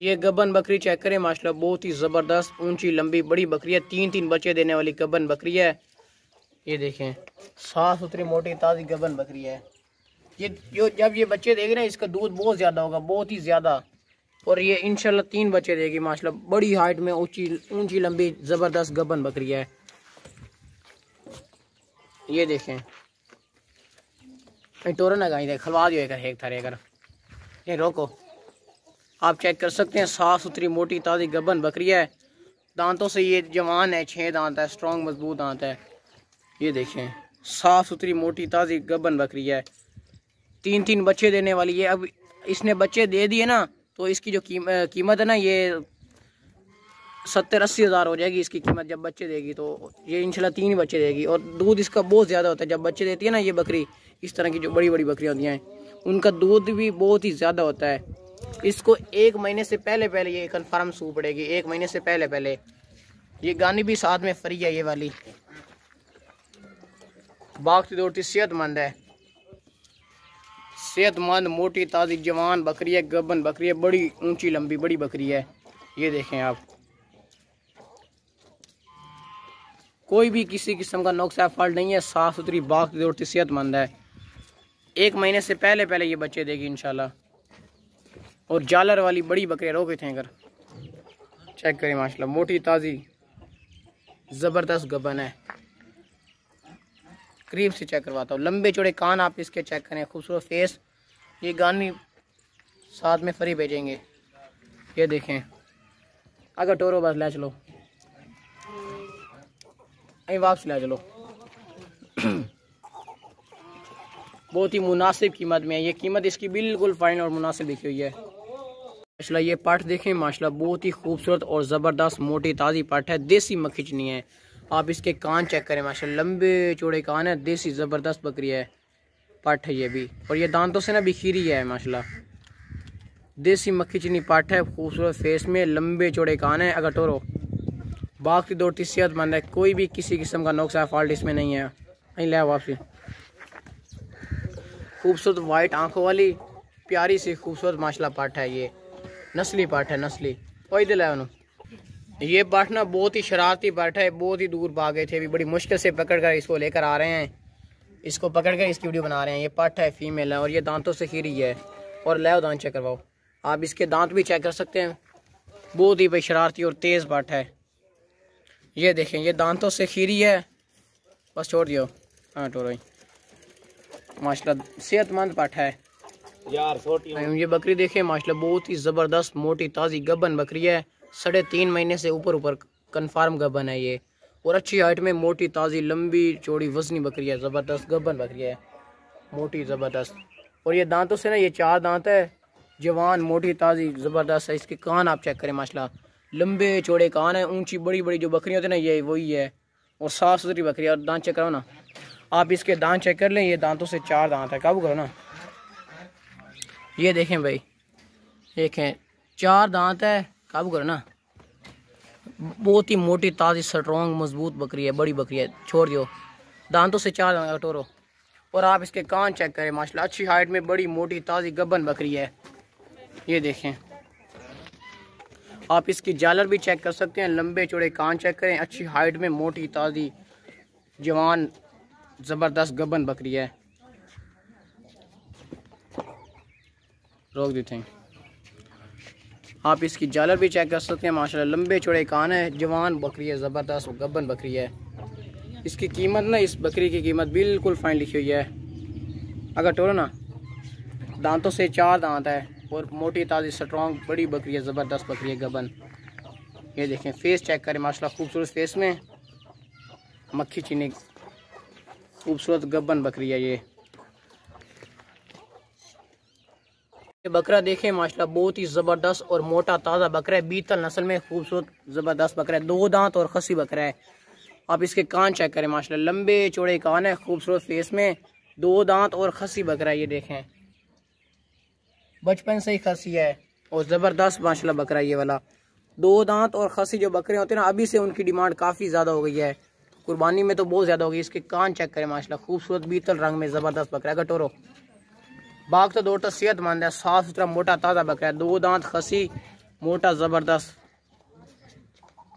ये गबन बकरी चेक करें माशाल्लाह, बहुत ही ज़बरदस्त ऊंची लंबी बड़ी बकरी है। तीन तीन बच्चे देने वाली गबन बकरी है। ये देखें, साफ सुथरी मोटी ताज़ी गबन बकरी है। ये जो जब ये बच्चे देगी ना, इसका दूध बहुत ज़्यादा होगा, बहुत ही ज़्यादा। और ये इंशाल्लाह 3 बच्चे देगी माशाल्लाह, बड़ी हाइट में ऊंची ऊंची लंबी ज़बरदस्त गबन बकरी है। ये देखें, टोरन लगाई दे खलवा दियो एक थारे अगर ये रोको। आप चेक कर सकते हैं, साफ़ सुथरी मोटी ताज़ी गबन बकरी है। दांतों से ये जवान है, 6 दांत है, स्ट्रॉन्ग मजबूत दांत है। ये देखें, साफ़ सुथरी मोटी ताज़ी गबन बकरी है। 3 बच्चे देने वाली है। अब इसने बच्चे दे दिए ना, तो इसकी जो कीमत है ना, ये 70-80 हज़ार हो जाएगी इसकी कीमत जब बच्चे देगी। तो ये इंशाल्लाह 3 बच्चे देगी। और दूध इसका बहुत ज़्यादा होता है जब बच्चे देती है ना ये बकरी। इस तरह की जो बड़ी बड़ी बकरियाँ होती हैं, उनका दूध भी बहुत ही ज़्यादा होता है। इसको 1 महीने से पहले पहले ये कन्फर्म सूप पड़ेगी। 1 महीने से पहले पहले ये गानी भी साथ में फ्री है। ये वाली बागती दौड़ती सेहतमंद है, सेहतमंद मोटी ताज़ी जवान बकरी है, गबन बकरी है, बड़ी ऊंची लंबी बड़ी बकरी है। ये देखें आप, कोई भी किसी किस्म का नुक्स या फॉल्ट नहीं है, साफ़ सुथरी बागती दौड़ती सेहतमंद है। 1 महीने से पहले पहले ये बच्चे देगी इंशाल्लाह। और जालर वाली बड़ी बकरियाँ रोके थे अगर चेक करें माशाल्लाह, मोटी ताज़ी ज़बरदस्त गबन है। करीब से चेक करवाता हूँ, लंबे चौड़े कान आप इसके चेक करें, खूबसूरत फेस। ये गानी साथ में फ्री भेजेंगे। ये देखें, अगर टोरो बस ले चलो, अभी वापस ले चलो। बहुत ही मुनासिब कीमत में है। ये कीमत इसकी बिल्कुल फाइन और मुनासिब लिखी हुई है माशाल्लाह। ये पाठ देखें माशाल्लाह, बहुत ही खूबसूरत और ज़बरदस्त मोटी ताज़ी पाठ है। देसी मखिचनी है। आप इसके कान चेक करें माशाल्लाह, लंबे चौड़े कान है, देसी ज़बरदस्त बकरी है, पाठ है ये भी। और ये दांतों से ना भी खीरी है माशाल्लाह, देसी मखिचनी पाठ है, खूबसूरत फेस में, लंबे चौड़े कान है। अगर टोरो बागती दौड़ती सेहतमंद है, कोई भी किसी किस्म का नुक्स या फॉल्ट इसमें नहीं है। नहीं ले वापसी, खूबसूरत वाइट आंखों वाली प्यारी सी खूबसूरत माशाल्लाह पाठ है। ये नस्ली पाठ है, नस्ली। कोई दिल है उन्होंने। ये पाठ ना बहुत ही शरारती पाठ है, बहुत ही दूर भागे थे, अभी बड़ी मुश्किल से पकड़ कर इसको लेकर आ रहे हैं। इसको पकड़ कर इसकी वीडियो बना रहे हैं। ये पाठ है, फीमेल है, और ये दांतों से खीरी है। और ले दांत चेक करवाओ, आप इसके दांत भी चेक कर सकते हैं। बहुत ही भाई शरारती और तेज़ पाठ है। ये देखें, ये दांतों से खीरी है, बस छोड़ दियो। हाँ टोरो माशाल्लाह सेहतमंद पाठ है यार। ये बकरी देखें माशाल्लाह, बहुत ही ज़बरदस्त मोटी ताज़ी गबन बकरी है। 3.5 महीने से ऊपर कन्फर्म गबन है ये। और अच्छी हाइट में मोटी ताज़ी लंबी चौड़ी वजनी बकरी है, ज़बरदस्त गबन बकरी है, मोटी ज़बरदस्त। और ये दांतों से ना ये 4 दांत है, जवान मोटी ताज़ी ज़बरदस्त है। इसके कान आप चेक करें माशाल्लाह, लंबे चौड़े कान है, ऊंची बड़ी बड़ी जो बकरियाँ होती है ना, ये वही है। और साफ़ सुथरी बकरी है। और दांत चेक करो ना, आप इसके दांत चेक कर लें, ये दांतों से 4 दांत है, काबू करो ना। ये देखें भाई, देखें 4 दांत है, काबू करो ना। बहुत ही मोटी ताज़ी स्ट्रॉन्ग मजबूत बकरी है, बड़ी बकरी है, छोड़ दियो। दांतों से 4 दांत टोरो। और आप इसके कान चेक करें माशाल्लाह, अच्छी हाइट में बड़ी मोटी ताज़ी गबन बकरी है। ये देखें, आप इसकी जालर भी चेक कर सकते हैं, लंबे चौड़े कान चेक करें, अच्छी हाइट में मोटी ताज़ी जवान ज़बरदस्त गबन बकरी है। रोक देते हैं। आप इसकी जालर भी चेक कर सकते हैं माशाल्लाह, लंबे चौड़े कान है, जवान बकरी है, ज़बरदस्त गबन बकरी है। इसकी कीमत ना, इस बकरी की कीमत बिल्कुल फाइन लिखी हुई है। अगर टोरो ना, दांतों से 4 दांत है, और मोटी ताज़ी स्ट्रॉन्ग बड़ी बकरी है, ज़बरदस्त बकरी है गबन। ये देखें, फेस चेक करें माशाल्लाह, खूबसूरत फेस में मक्खी चीनी खूबसूरत गबन बकरी है। ये बकरा देखें माशाल्लाह, बहुत ही ज़बरदस्त और मोटा ताज़ा बकरा है, बीतल नस्ल में खूबसूरत ज़बरदस्त बकरा है, 2 दांत और खसी बकरा है। आप इसके कान चेक करें माशाल्लाह, लंबे चौड़े कान है, खूबसूरत फेस में, 2 दांत और खसी बकरा है। ये देखें, बचपन से ही खसी है और ज़बरदस्त माशाल्लाह बकरा ये वाला। 2 दांत और खसी जो बकरे होते हैं ना, अभी से उनकी डिमांड काफ़ी ज़्यादा हो गई है, कुर्बानी में तो बहुत ज़्यादा हो गई। इसके कान चेक करें माशाल्लाह, खूबसूरत बीतल रंग में ज़बरदस्त बकरा है। गटोरो बाग तो दौड़ता सेहतमंद है, साफ़ सुथरा मोटा ताज़ा बकरा है, 2 दांत खसी, मोटा ज़बरदस्त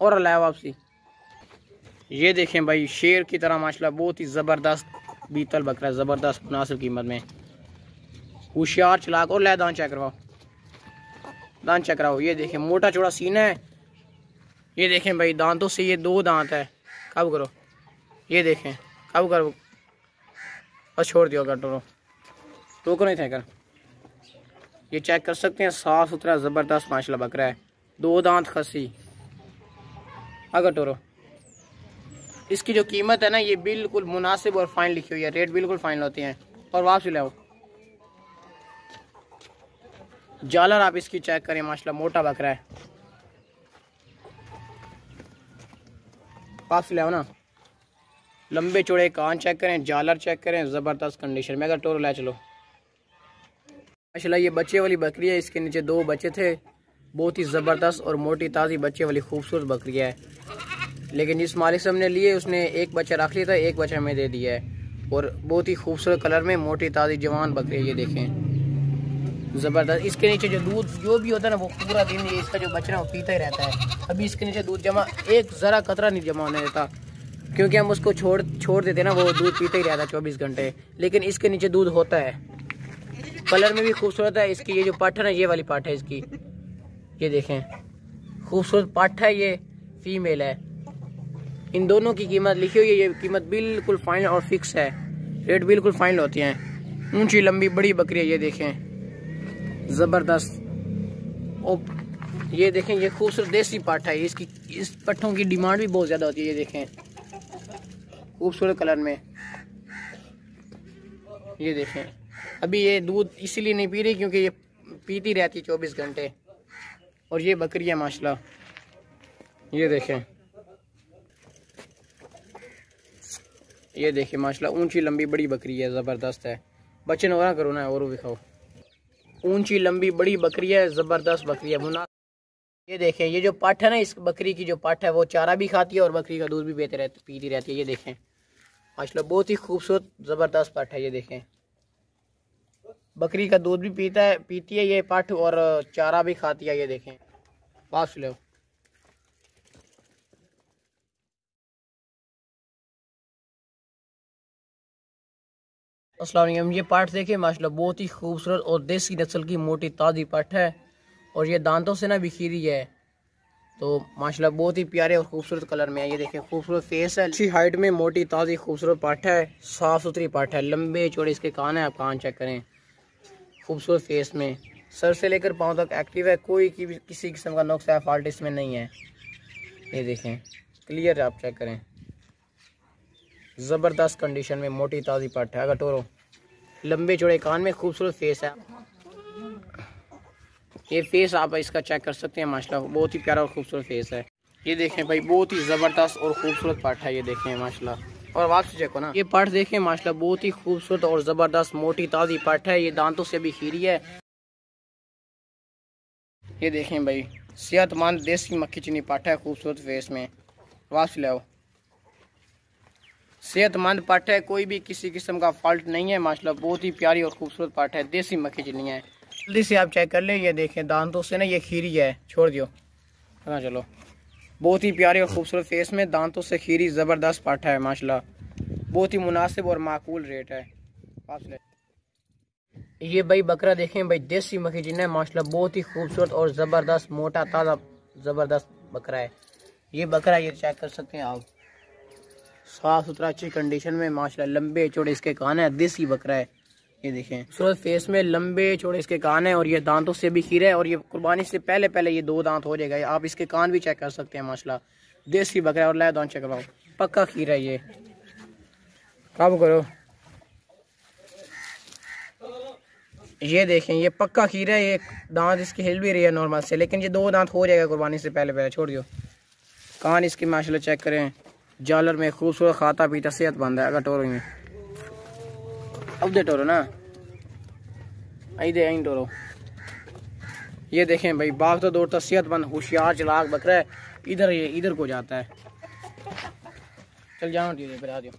और अलावा वापसी। ये देखें भाई शेर की तरह माशाल्लाह बहुत ही ज़बरदस्त बीतल बकरा, ज़बरदस्त मुनासिब कीमत में, होशियार चलाक। और लै दांत चेक करवाओ, दांत चेक कराओ। ये देखें मोटा चौड़ा सीना है। ये देखें भाई दांतों से ये 2 दांत है। कब करो, ये देखें कब करो, बस छोड़ दियो अगर टोरो टोको नहीं थे कर। ये चेक कर सकते हैं, साफ सुथरा ज़बरदस्त माशाल्लाह बकरा है, 2 दांत खसी। अगर टोरो इसकी जो कीमत है ना ये बिल्कुल मुनासिब और फाइन लिखी हुई है, रेट बिल्कुल फाइन होते हैं। और वापसी लाओ जालर, आप इसकी चेक करें माशाल्लाह मोटा बकरा है। वापसी लाओ ना, लंबे चौड़े कान चेक करें, जालर चेक करें, ज़बरदस्त कंडीशन में। अगर टोरो ला चलो माशाल्लाह। ये बच्चे वाली बकरी है, इसके नीचे 2 बच्चे थे, बहुत ही ज़बरदस्त और मोटी ताज़ी बच्चे वाली खूबसूरत बकरी है। लेकिन जिस मालिक साहब ने लिए उसने 1 बच्चा रख लिया था, 1 बच्चा हमें दे दिया है। और बहुत ही खूबसूरत कलर में मोटी ताज़ी जवान बकरी है। ये देखें ज़बरदस्त। इसके नीचे जो दूध जो भी होता है ना वो पूरा दिन ये इसका जो बच्चा है वो पीता ही रहता है। अभी इसके नीचे दूध जमा एक ज़रा कतरा नहीं जमा होने देता, क्योंकि हम उसको छोड़ देते ना, वो दूध पीता ही रहता है 24 घंटे। लेकिन इसके नीचे दूध होता है। कलर में भी खूबसूरत है। इसकी ये जो पाठ है ना, ये वाली पाठ है इसकी, ये देखें खूबसूरत पाठ है, ये फीमेल है। इन दोनों की कीमत लिखी हुई है, ये कीमत बिल्कुल फाइनल और फिक्स है, रेट बिल्कुल फाइनल होती हैं। ऊंची लंबी बड़ी बकरी है, ये देखें ज़बरदस्त। और ये देखें ये खूबसूरत देसी पाठ है। इसकी इस पट्ठों की डिमांड भी बहुत ज़्यादा होती है। ये देखें खूबसूरत कलर में, ये देखें। अभी ये दूध इसीलिए नहीं पी रही क्योंकि ये पीती रहती 24 घंटे। और ये बकरी है माशाल्लाह, ये देखें, ये देखें माशाल्लाह ऊंची लंबी बड़ी बकरी है, ज़बरदस्त है। बच्चे न और करो ना, और भी खाओ। ऊंची लंबी बड़ी बकरी है, ज़बरदस्त बकरी है मुना। ये देखें ये जो पाठ है ना, इस बकरी की जो पाठ है वो चारा भी खाती है और बकरी का दूध भी पीती रहती है। ये देखें माशाल्लाह बहुत ही खूबसूरत ज़बरदस्त पाठ है। ये देखें बकरी का दूध भी पीती है ये पाठ, और चारा भी खाती है। ये देखें पास लो। अस्सलाम वालेकुम। ये पाठ देखें माशाल्लाह बहुत ही खूबसूरत और देसी नस्ल की मोटी ताज़ी पाठ है, और ये दांतों से ना बिखरी है, तो माशाल्लाह बहुत ही प्यारे और खूबसूरत कलर में है। ये देखें खूबसूरत फेस है, अच्छी हाइट में मोटी ताज़ी खूबसूरत पाठ है, साफ़ सुथरी पाठ है, लंबे चौड़े इसके कान है, आप कान चेक करें, खूबसूरत फेस में, सर से लेकर पाँव तक एक्टिव है, कोई किसी किस्म का नुक्स है फॉल्ट इसमें नहीं है। ये देखें क्लियर आप चेक करें, ज़बरदस्त कंडीशन में मोटी ताज़ी पाठ है। अगर टोरो लंबे चौड़े कान में, खूबसूरत फेस है। ये फेस आप इसका चेक कर सकते हैं माशाल्लाह बहुत ही प्यारा और खूबसूरत फेस है। ये देखें भाई बहुत ही ज़बरदस्त और खूबसूरत पाठ है। ये देखें माशाल्लाह। और वापस चेक हो ना, ये पाठ देखें माशाल्लाह बहुत ही खूबसूरत और ज़बरदस्त मोटी ताज़ी पाठ है। ये दांतों से भी खीरी है। ये देखें भाई सेहतमंद देसी मक्खी चीनी पाठ है, खूबसूरत फेस में। वापस लाओ, सेहतमंद पाठ है, कोई भी किसी किस्म का फॉल्ट नहीं है माशाल्लाह बहुत ही प्यारी और खूबसूरत पाठ है, देसी मक्खी चीनी है। जल्दी से आप चेक कर ले। ये देखें दांतों से ना ये खीरी है, छोड़ दियो हाँ चलो। बहुत ही प्यारे और खूबसूरत फेस में, दांतों से खीरी, ज़बरदस्त पाठा है माशाल्लाह, बहुत ही मुनासिब और माकूल रेट है। ये भाई बकरा देखें भाई देसी मक्खी चीनी है माशाल्लाह बहुत ही खूबसूरत और ज़बरदस्त मोटा ताज़ा ज़बरदस्त बकरा है। ये बकरा ये चेक कर सकते हैं आप, साफ़ सुथरा अच्छी कंडीशन में माशाल्लाह, लंबे चौड़े इसके कान है, देसी बकरा है। ये देखें खूबसूरत फेस में, लंबे चौड़े इसके कान है, और ये दांतों से भी खीरा है, और ये कुर्बानी से पहले ये 2 दांत हो जाएगा। आप इसके कान भी चेक कर सकते हैं माशाल्लाह, देसी बकरा है। और लै दांत चेक करवाओ, पक्का खीरा है। ये काबू करो, ये देखें ये पक्का खीरा है। ये दांत इसकी हिल भी रही है नॉर्मल से, लेकिन ये 2 दांत हो जाएगा कुर्बानी से पहले। छोड़ दियो। कान इसकी माशाल्लाह चेक करें, जालर में खूबसूरत, खाता पीता सेहतमंद है। अगर टोरो में अब दे टोरो ना आई दे आई टोरो। ये देखें भाई बाग तो दौड़ता सेहतमंद होशियार चलाक बकरा है। इधर को जाता है, चल जाओ बता दियो।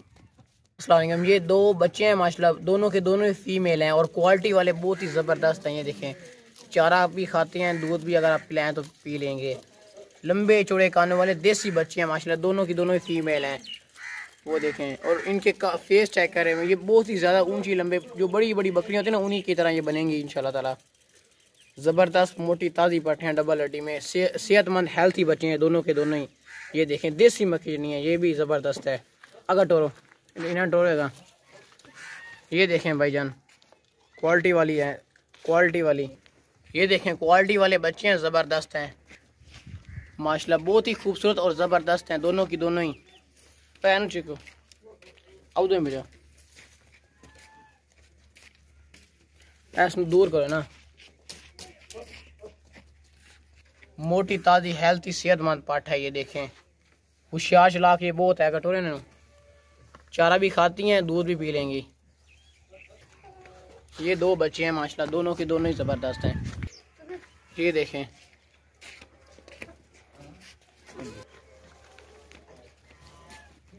अस्सलाम वालेकुम। ये 2 बच्चे हैं माशाल्लाह, दोनों के दोनों फीमेल हैं और क्वालिटी वाले बहुत ही ज़बरदस्त हैं। ये देखें चारा भी खाते हैं, दूध भी अगर आप पिलाएं तो पी लेंगे। लंबे चौड़े कानों वाले देसी बच्चे हैं माशाल्लाह, दोनों की दोनों ही फीमेल हैं। वो देखें, और इनके फेस चेक करें, ये बहुत ही ज़्यादा ऊंची लंबे, जो बड़ी बड़ी बकरियाँ होती हैं ना उन्हीं की तरह ये बनेंगी इंशाल्लाह ताला। ज़बरदस्त मोटी ताज़ी पट्टे हैं, डबल हड्डी में, सेहतमंद हेल्थी बच्चे हैं दोनों के दोनों ही। ये देखें देसी मक्खी नहीं है, ये भी ज़बरदस्त है। अगर टोरो इन्हें टोरेगा। ये देखें भाईजान, क्वालिटी वाली है, क्वालिटी वाली। ये देखें क्वालिटी वाले बच्चे हैं, ज़बरदस्त हैं माशाल्लाह, बहुत ही खूबसूरत और ज़बरदस्त हैं दोनों की दोनों ही। पैन चिको आओ दो मेरा ऐसा दूर करो ना। मोटी ताज़ी हेल्थी सेहतमंद पाठ है। ये देखें होशियार चलाक ये बहुत है, कटोरे ने चारा भी खाती हैं, दूध भी पी लेंगी। ये दो बच्चे हैं माशाल्लाह, दोनों के दोनों ही ज़बरदस्त हैं। ये देखें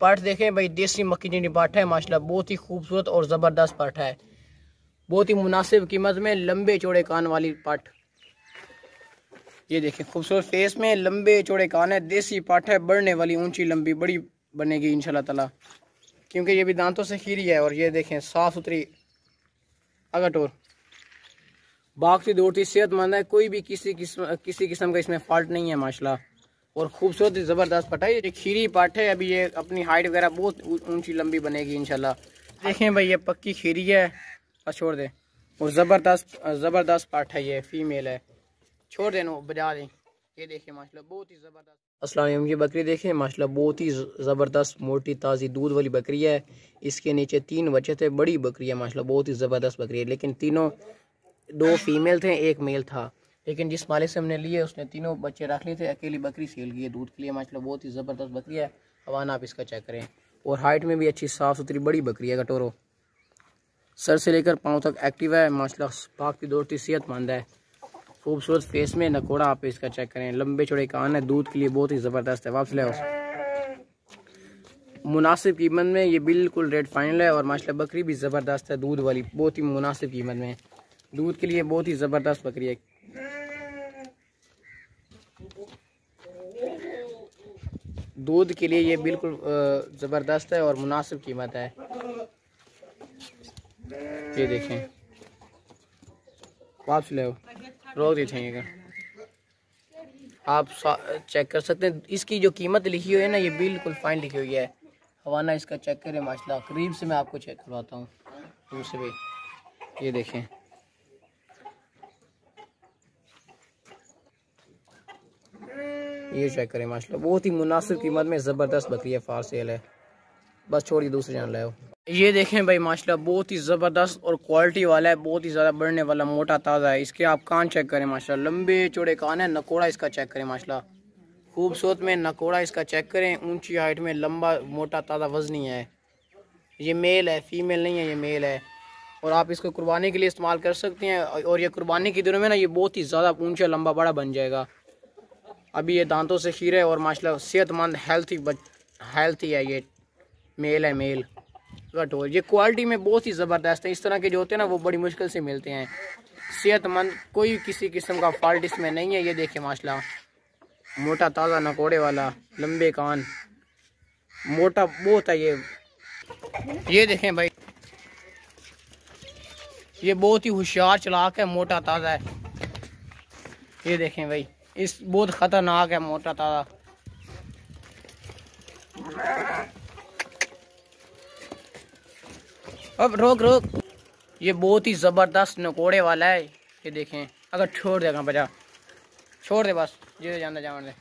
पाठ देखें भाई, देसी मक्की जिनी पाठ है माशाल्लाह, बहुत ही खूबसूरत और ज़बरदस्त पाठ है, बहुत ही मुनासिब कीमत में, लंबे चौड़े कान वाली पाठ। ये देखें खूबसूरत फेस में, लंबे चौड़े कान है, देसी पाठ है, बढ़ने वाली, ऊंची लंबी बड़ी बनेगी इंशाल्लाह ताला, क्योंकि ये भी दांतों से खीरी है। और ये देखें साफ़ सुथरी अगटोर, भागती दौड़ती सेहतमंद है, कोई भी किसी किस्म का इसमें फॉल्ट नहीं है माशाल्लाह, और खूबसूरत ज़बरदस्त पाठ है। ये खीरी पाठ है, अभी ये अपनी हाइट वगैरह बहुत ऊंची लंबी बनेगी इंशाल्लाह। देखें भाई ये पक्की खीरी है, बस छोड़ दे, और ज़बरदस्त पाठ है, ये फीमेल है, छोड़ देना बजा दें। ये देखें माशाल्लाह बहुत ही ज़बरदस्त। अस्सलाम वालेकुम, ये बकरी देखें माशाल्लाह, बहुत ही ज़बरदस्त मोटी ताज़ी दूध वाली बकरी है। इसके नीचे 3 बच्चे थे, बड़ी बकरी है माशाल्लाह, बहुत ही ज़बरदस्त बकरी है। लेकिन तीनों, 2 फीमेल थे, 1 मेल था, लेकिन जिस मालिक से हमने लिए उसने तीनों बच्चे रख लिए थे, अकेली बकरी सेल की है दूध के लिए माशाल्लाह, बहुत ही ज़बरदस्त बकरी है। हवाना आप इसका चेक करें, और हाइट में भी अच्छी साफ़ सुथरी बड़ी बकरी है। कटोरो सर से लेकर पाँव तक एक्टिव है माशाल्लाह, भागती दौड़ती सेहतमंद है, खूबसूरत फेस में, नकोड़ा आप इसका चेक करें, लंबे चौड़े कान है, दूध के लिए बहुत ही ज़बरदस्त है। वापस ले मुनासिब कीमत में, ये बिल्कुल रेट फाइनल है। और माशाल्लाह बकरी भी ज़बरदस्त है, दूध वाली, बहुत ही मुनासिब कीमत में, दूध के लिए बहुत ही ज़बरदस्त बकरी है। दूध के लिए ये बिल्कुल ज़बरदस्त है और मुनासिब कीमत है। ये देखें वापस ले रोक दी थे, आप चेक कर सकते हैं। इसकी जो कीमत लिखी हुई है ना, ये बिल्कुल फाइन लिखी हुई है। हवाना इसका चेक करें माशाल्लाह, करीब से मैं आपको चेक करवाता हूँ दूर से भी। ये देखें ये चेक करें माशाल्लाह, बहुत ही मुनासिब कीमत में ज़बरदस्त बकरी है, फार सेल है। बस छोड़िए दूसरे जान लाओ। ये देखें भाई माशाल्लाह, बहुत ही ज़बरदस्त और क्वालिटी वाला है, बहुत ही ज़्यादा बढ़ने वाला, मोटा ताज़ा है। इसके आप कान चेक करें माशाल्लाह, लंबे चौड़े कान है, नकोड़ा इसका चेक करें माशाल्लाह, खूबसूरत में नकोड़ा इसका चेक करें, ऊंची हाइट में, लंबा मोटा ताज़ा वज़नी है। ये मेल है, फीमेल नहीं है, ये मेल है। और आप इसको कुर्बानी के लिए इस्तेमाल कर सकते हैं, और ये कुर्बानी के दिनों में ना ये बहुत ही ज़्यादा ऊंचा लंबा बड़ा बन जाएगा। अभी ये दांतों से खीरा है और माशाल्लाह सेहतमंद हेल्थी है। ये मेल है, मेल कटोर। ये क्वालिटी में बहुत ही ज़बरदस्त है। इस तरह के जो होते हैं ना वो बड़ी मुश्किल से मिलते हैं, सेहतमंद, कोई किसी किस्म का फॉल्ट इसमें नहीं है। ये देखिए माशाल्लाह, मोटा ताज़ा नकोड़े वाला, लंबे कान, मोटा बहुत है ये देखें भाई, ये बहुत ही होशियार चलाक है, मोटा ताज़ा है। ये देखें भाई, इस बहुत ख़तरनाक है, मोटा ताज़ा। अब रोक, ये बहुत ही ज़बरदस्त नकोड़े वाला है। ये देखें, अगर छोड़ देगा बजा, छोड़ दे बस, जे जाना जाने दे।